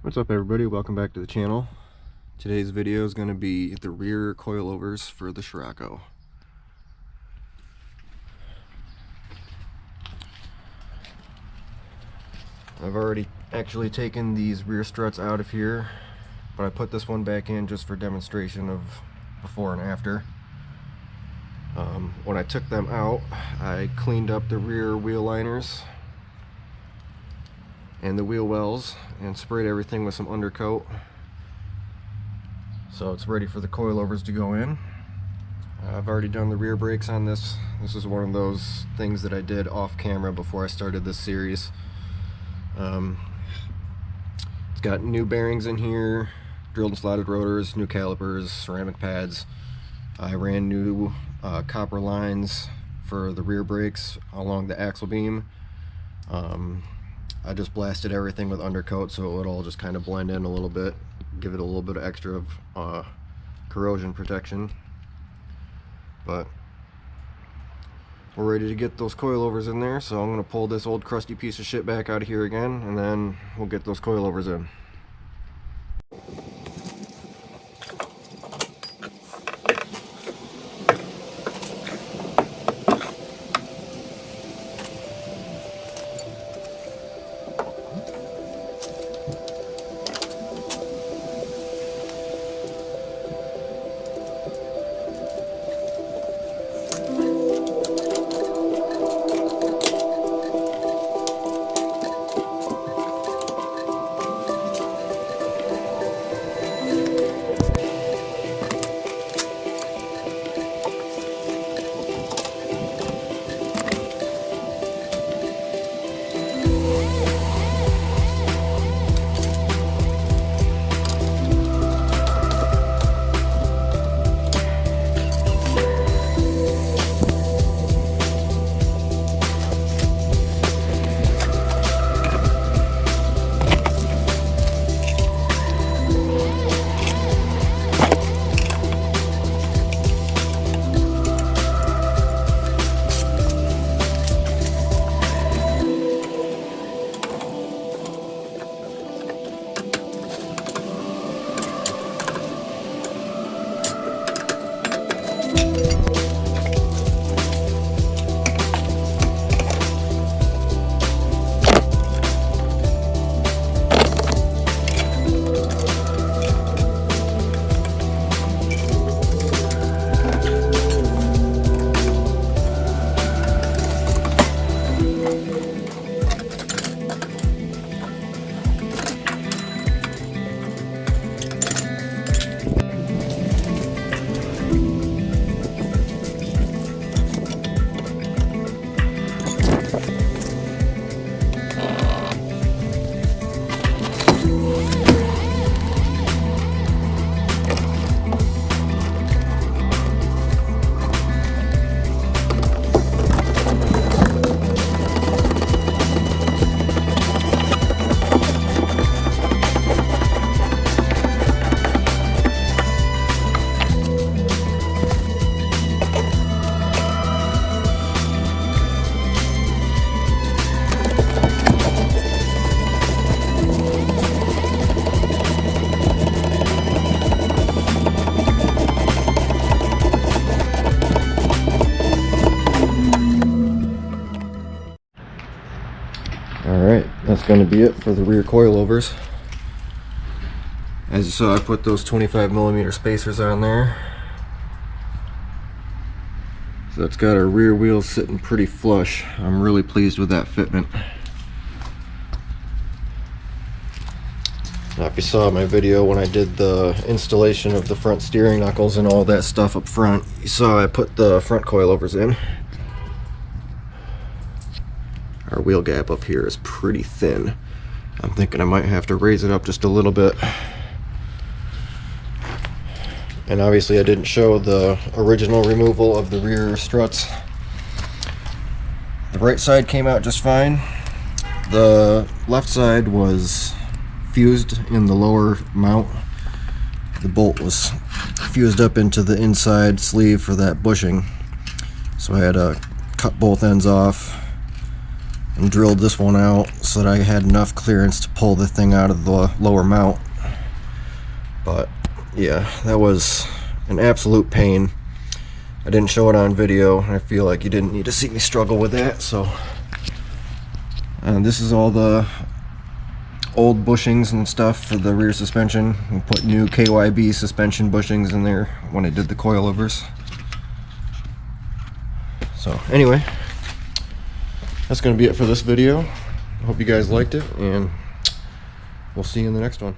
What's up everybody, welcome back to the channel. Today's video is going to be the rear coilovers for the Scirocco. I've already actually taken these rear struts out of here, but I put this one back in just for demonstration of before and after. When I took them out, I cleaned up the rear wheel liners and the wheel wells and sprayed everything with some undercoat, so it's ready for the coilovers to go in. I've already done the rear brakes on this. This is one of those things that I did off camera before I started this series. It's got new bearings in here, drilled and slotted rotors, new calipers, ceramic pads. I ran new copper lines for the rear brakes along the axle beam. I just blasted everything with undercoat so it would all just kind of blend in a little bit, give it a little bit of extra corrosion protection. But we're ready to get those coilovers in there, so I'm going to pull this old crusty piece of shit back out of here again, and then we'll get those coilovers in. Alright, that's going to be it for the rear coilovers. As you saw, I put those 25mm spacers on there. So it's got our rear wheels sitting pretty flush. I'm really pleased with that fitment. Now, if you saw my video when I did the installation of the front steering knuckles and all that stuff up front, you saw I put the front coilovers in. Our wheel gap up here is pretty thin. I'm thinking I might have to raise it up just a little bit. And obviously I didn't show the original removal of the rear struts. The right side came out just fine. The left side was fused in the lower mount. The bolt was fused up into the inside sleeve for that bushing. So I had to cut both ends off and drilled this one out so that I had enough clearance to pull the thing out of the lower mount. But yeah, that was an absolute pain. I didn't show it on video. I feel like you didn't need to see me struggle with that. So this is all the old bushings and stuff for the rear suspension. We put new KYB suspension bushings in there when I did the coilovers. So anyway, that's going to be it for this video. I hope you guys liked it, and we'll see you in the next one.